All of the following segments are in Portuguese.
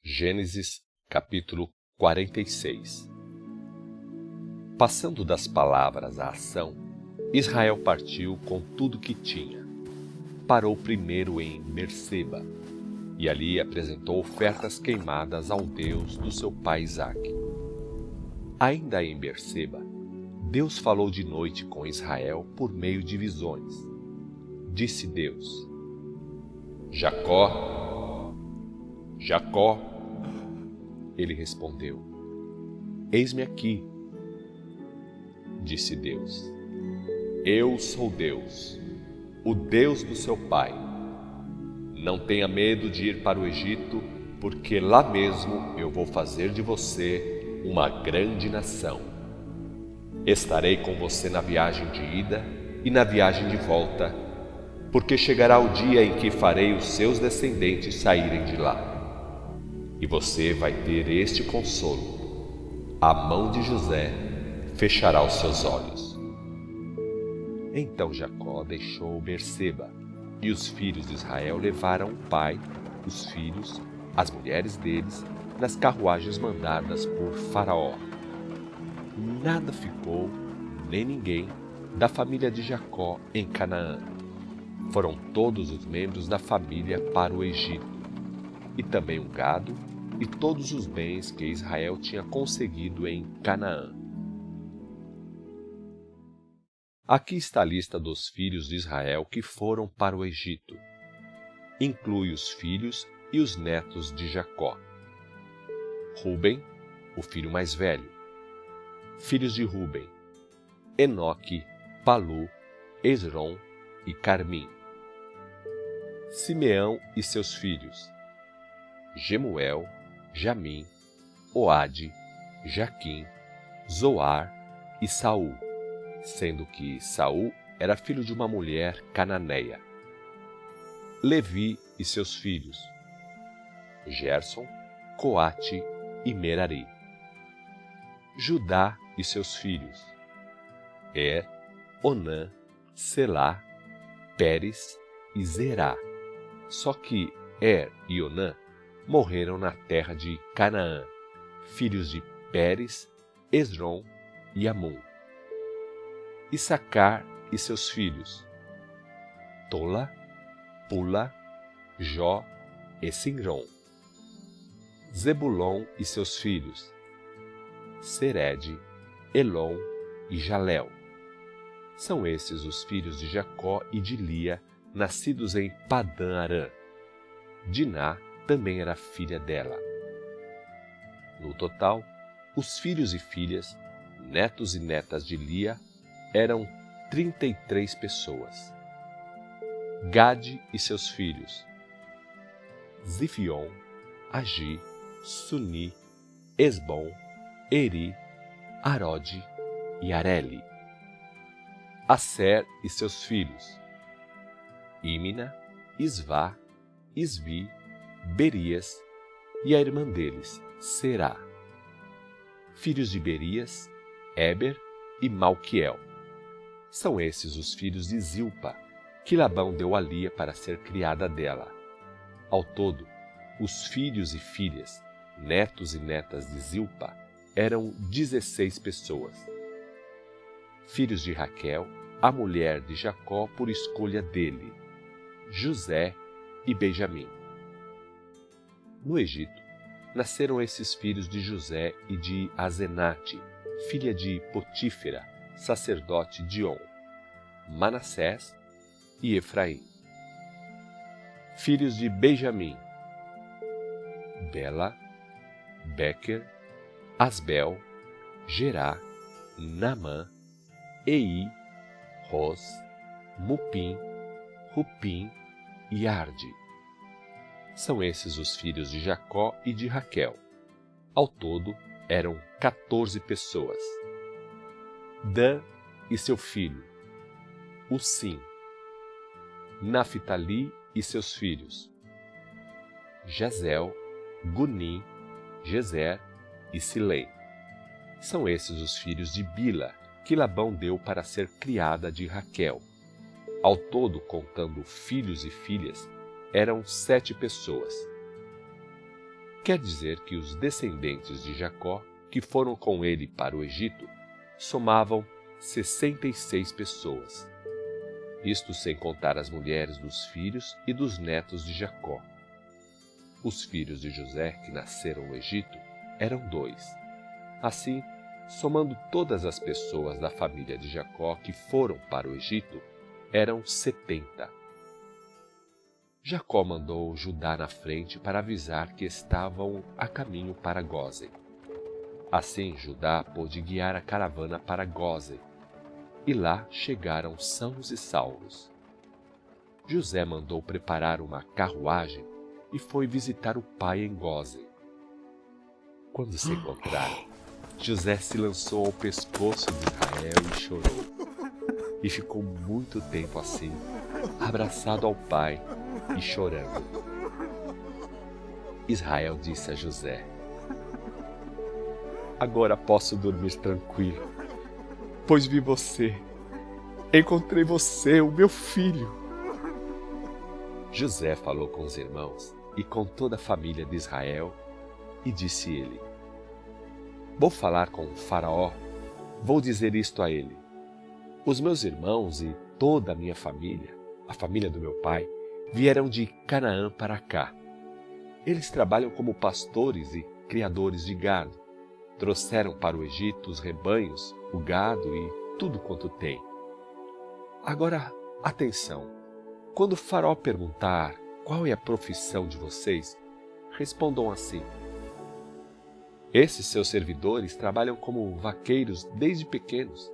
Gênesis, capítulo 46. Passando das palavras à ação, Israel partiu com tudo que tinha. Parou primeiro em Berseba, e ali apresentou ofertas queimadas ao Deus do seu pai Isaque. Ainda em Berseba, Deus falou de noite com Israel por meio de visões. Disse Deus: Jacó, Jacó. Ele respondeu: Eis-me aqui. Disse Deus: Eu sou Deus, o Deus do seu pai. Não tenha medo de ir para o Egito, porque lá mesmo eu vou fazer de você uma grande nação. Estarei com você na viagem de ida e na viagem de volta, porque chegará o dia em que farei os seus descendentes saírem de lá. E você vai ter este consolo: a mão de José fechará os seus olhos. Então Jacó deixou Berseba, e os filhos de Israel levaram o pai, os filhos, as mulheres deles, nas carruagens mandadas por Faraó. Nada ficou, nem ninguém, da família de Jacó em Canaã. Foram todos os membros da família para o Egito, e também o gado e todos os bens que Israel tinha conseguido em Canaã. Aqui está a lista dos filhos de Israel que foram para o Egito. Inclui os filhos e os netos de Jacó. Ruben, o filho mais velho. Filhos de Ruben: Enoque, Palu, Esrom e Carmim. Simeão e seus filhos: Gemuel, Jamim, Oade, Jaquim, Zoar e Saul, sendo que Saul era filho de uma mulher cananeia. Levi e seus filhos: Gerson, Coate e Merari. Judá e seus filhos: Onã, Selá, Pérez e Zerá. Só que e Onã morreram na terra de Canaã, filhos de Pérez, Esrom e Amon. Issacar e seus filhos: Tola, Pula, Jó e Sinrom. Zebulon e seus filhos: Sered, Elon e Jalel. São esses os filhos de Jacó e de Lia, nascidos em Padã-Arã. Diná também era filha dela. No total, os filhos e filhas, netos e netas de Lia, eram 33 pessoas. Gade e seus filhos: Zifion, Agi, Suni, Esbom, Eri, Arode e Areli. Asser e seus filhos: Ímina, Isvá, Isvi, Berias e a irmã deles, Será. Filhos de Berias: Éber e Malquiel. São esses os filhos de Zilpa, que Labão deu a Lia para ser criada dela. Ao todo, os filhos e filhas, netos e netas de Zilpa, eram 16 pessoas. Filhos de Raquel, a mulher de Jacó por escolha dele: José e Benjamim. No Egito, nasceram esses filhos de José e de Azenate, filha de Potífera, sacerdote de On: Manassés e Efraim. Filhos de Benjamim: Bela, Bequer, Asbel, Gerá, Naamã, Ei, Ros, Mupim, Rupim e Arde. São esses os filhos de Jacó e de Raquel. Ao todo, eram 14 pessoas. Dan e seu filho: Ussim. Naphtali e seus filhos: Jazel, Gunim, Jezer e Silém. São esses os filhos de Bila, que Labão deu para ser criada de Raquel. Ao todo, contando filhos e filhas, eram 7 pessoas. Quer dizer que os descendentes de Jacó, que foram com ele para o Egito, somavam 66 pessoas. Isto sem contar as mulheres dos filhos e dos netos de Jacó. Os filhos de José, que nasceram no Egito, eram 2. Assim, somando todas as pessoas da família de Jacó que foram para o Egito, eram 70. Jacó mandou Judá na frente para avisar que estavam a caminho para Gósen. Assim, Judá pôde guiar a caravana para Gósen, e lá chegaram sãos e salvos. José mandou preparar uma carruagem e foi visitar o pai em Gósen. Quando se encontraram, José se lançou ao pescoço de Israel e chorou. E ficou muito tempo assim, abraçado ao pai e chorando. Israel disse a José: agora posso dormir tranquilo, pois vi você, encontrei você, o meu filho. José falou com os irmãos e com toda a família de Israel, e disse ele: vou falar com o Faraó, vou dizer isto a ele. Os meus irmãos e toda a minha família, a família do meu pai, vieram de Canaã para cá. Eles trabalham como pastores e criadores de gado. Trouxeram para o Egito os rebanhos, o gado e tudo quanto tem. Agora, atenção! Quando o Faraó perguntar qual é a profissão de vocês, respondam assim: esses seus servidores trabalham como vaqueiros desde pequenos.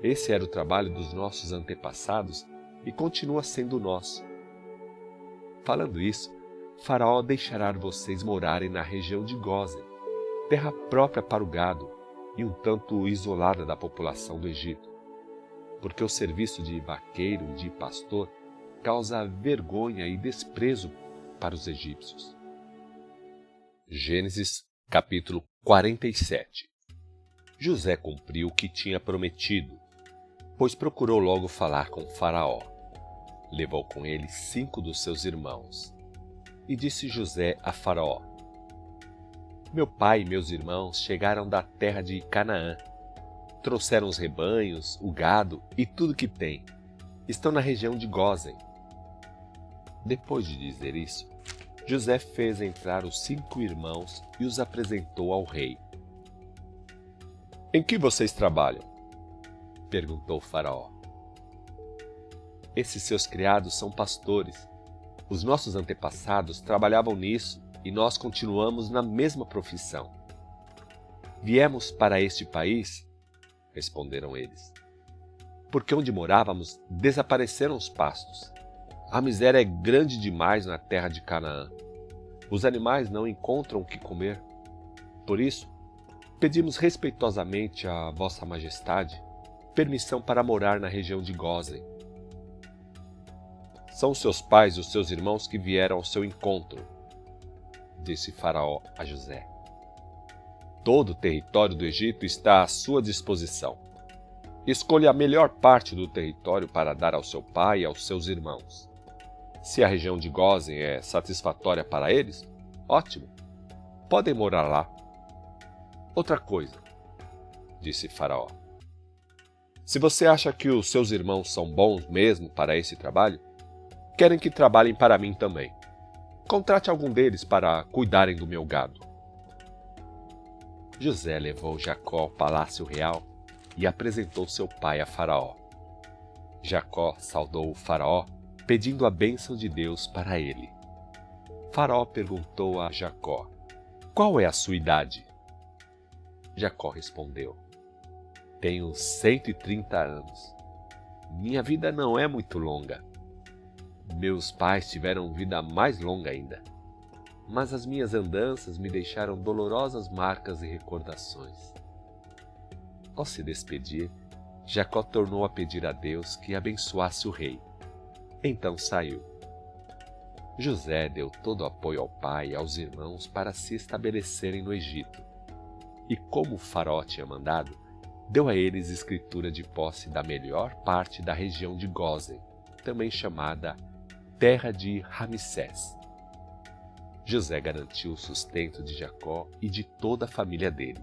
Esse era o trabalho dos nossos antepassados e continua sendo nosso. Falando isso, Faraó deixará vocês morarem na região de Gósen, terra própria para o gado e um tanto isolada da população do Egito, porque o serviço de vaqueiro e de pastor causa vergonha e desprezo para os egípcios. Gênesis capítulo 47. José cumpriu o que tinha prometido, pois procurou logo falar com Faraó. Levou com ele 5 dos seus irmãos. E disse José a Faraó: meu pai e meus irmãos chegaram da terra de Canaã. Trouxeram os rebanhos, o gado e tudo que tem. Estão na região de Gósen. Depois de dizer isso, José fez entrar os 5 irmãos e os apresentou ao rei. Em que vocês trabalham? Perguntou Faraó. Esses seus criados são pastores. Os nossos antepassados trabalhavam nisso e nós continuamos na mesma profissão. Viemos para este país, responderam eles, porque onde morávamos desapareceram os pastos. A miséria é grande demais na terra de Canaã. Os animais não encontram o que comer. Por isso, pedimos respeitosamente a Vossa Majestade permissão para morar na região de Gósen. São seus pais e os seus irmãos que vieram ao seu encontro, disse Faraó a José. Todo o território do Egito está à sua disposição. Escolha a melhor parte do território para dar ao seu pai e aos seus irmãos. Se a região de Gósen é satisfatória para eles, ótimo, podem morar lá. Outra coisa, disse Faraó. Se você acha que os seus irmãos são bons mesmo para esse trabalho, querem que trabalhem para mim também. Contrate algum deles para cuidarem do meu gado. José levou Jacó ao palácio real e apresentou seu pai a Faraó. Jacó saudou o Faraó, pedindo a bênção de Deus para ele. Faraó perguntou a Jacó: qual é a sua idade? Jacó respondeu: tenho 130 anos. Minha vida não é muito longa. Meus pais tiveram vida mais longa ainda, mas as minhas andanças me deixaram dolorosas marcas e recordações. Ao se despedir, Jacó tornou a pedir a Deus que abençoasse o rei. Então saiu. José deu todo o apoio ao pai e aos irmãos para se estabelecerem no Egito. E como o Faraó tinha mandado, deu a eles escritura de posse da melhor parte da região de Gósen, também chamada Terra de Ramsés. José garantiu o sustento de Jacó e de toda a família dele.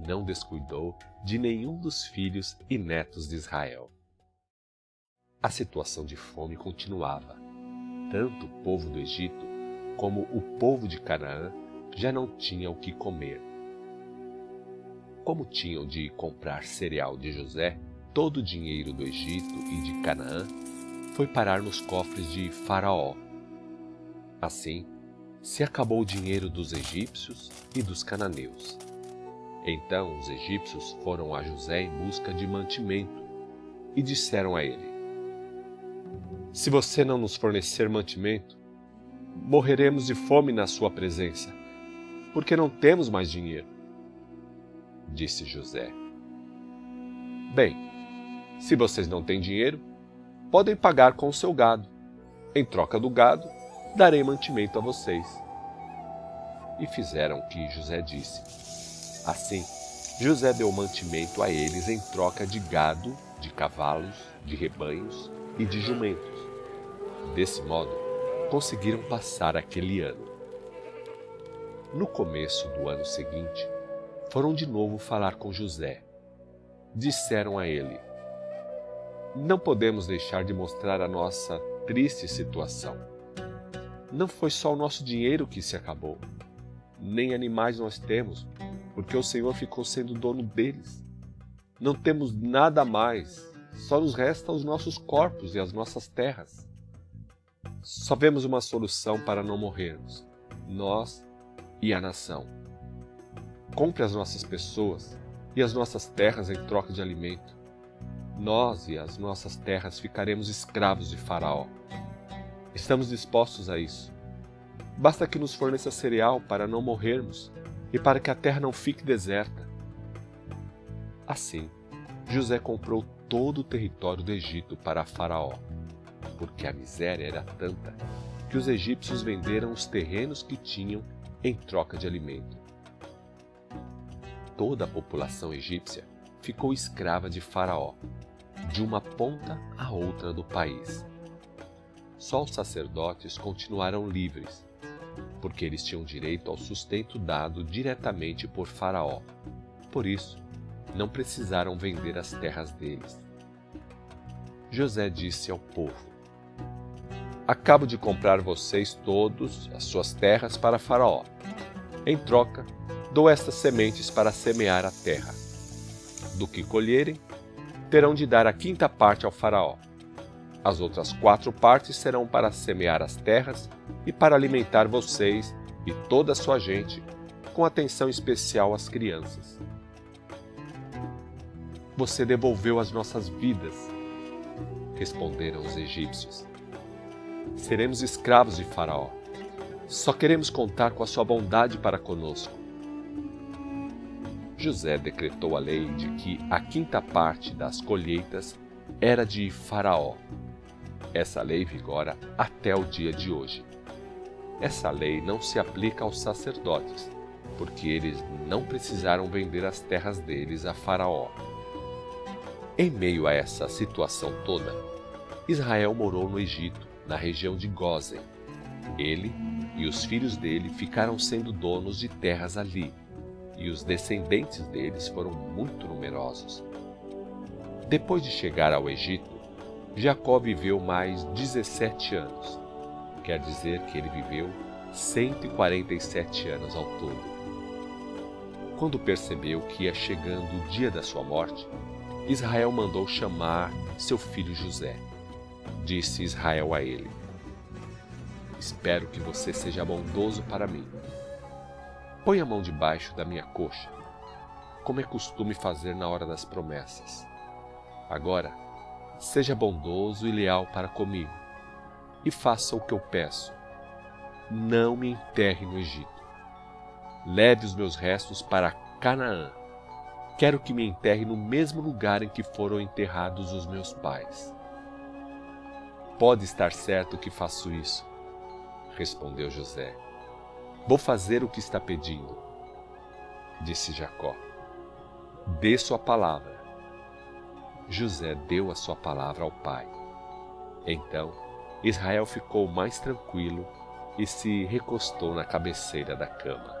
Não descuidou de nenhum dos filhos e netos de Israel. A situação de fome continuava. Tanto o povo do Egito como o povo de Canaã já não tinham o que comer. Como tinham de comprar cereal de José, todo o dinheiro do Egito e de Canaã foi parar nos cofres de Faraó. Assim, se acabou o dinheiro dos egípcios e dos cananeus. Então os egípcios foram a José em busca de mantimento e disseram a ele: se você não nos fornecer mantimento, morreremos de fome na sua presença, porque não temos mais dinheiro. Disse José: bem, se vocês não têm dinheiro, podem pagar com o seu gado. Em troca do gado, darei mantimento a vocês. E fizeram o que José disse. Assim, José deu mantimento a eles em troca de gado, de cavalos, de rebanhos e de jumentos. Desse modo, conseguiram passar aquele ano. No começo do ano seguinte, foram de novo falar com José. Disseram a ele: não podemos deixar de mostrar a nossa triste situação. Não foi só o nosso dinheiro que se acabou, nem animais nós temos, porque o Senhor ficou sendo dono deles. Não temos nada mais, só nos restam os nossos corpos e as nossas terras. Só vemos uma solução para não morrermos, nós e a nação. Compre as nossas pessoas e as nossas terras em troca de alimento. Nós e as nossas terras ficaremos escravos de Faraó. Estamos dispostos a isso. Basta que nos forneça cereal para não morrermos e para que a terra não fique deserta. Assim, José comprou todo o território do Egito para Faraó, porque a miséria era tanta que os egípcios venderam os terrenos que tinham em troca de alimento. Toda a população egípcia ficou escrava de Faraó, de uma ponta à outra do país. Só os sacerdotes continuaram livres, porque eles tinham direito ao sustento dado diretamente por Faraó. Por isso, não precisaram vender as terras deles. José disse ao povo: acabo de comprar vocês todos as suas terras para Faraó. Em troca, dou estas sementes para semear a terra. Do que colherem, terão de dar a 5ª parte ao Faraó. As outras 4 partes serão para semear as terras e para alimentar vocês e toda a sua gente, com atenção especial às crianças. Você devolveu as nossas vidas, responderam os egípcios. Seremos escravos de Faraó. Só queremos contar com a sua bondade para conosco. José decretou a lei de que a 5ª parte das colheitas era de Faraó. Essa lei vigora até o dia de hoje. Essa lei não se aplica aos sacerdotes, porque eles não precisaram vender as terras deles a Faraó. Em meio a essa situação toda, Israel morou no Egito, na região de Gósen. Ele e os filhos dele ficaram sendo donos de terras ali, e os descendentes deles foram muito numerosos. Depois de chegar ao Egito, Jacó viveu mais 17 anos. Quer dizer que ele viveu 147 anos ao todo. Quando percebeu que ia chegando o dia da sua morte, Israel mandou chamar seu filho José. Disse Israel a ele: espero que você seja bondoso para mim. Põe a mão debaixo da minha coxa, como é costume fazer na hora das promessas. Agora, seja bondoso e leal para comigo, e faça o que eu peço. Não me enterre no Egito. Leve os meus restos para Canaã. Quero que me enterre no mesmo lugar em que foram enterrados os meus pais. Pode estar certo que faço isso, respondeu José. Vou fazer o que está pedindo. Disse Jacó: dê sua palavra. José deu a sua palavra ao pai. Então Israel ficou mais tranquilo e se recostou na cabeceira da cama.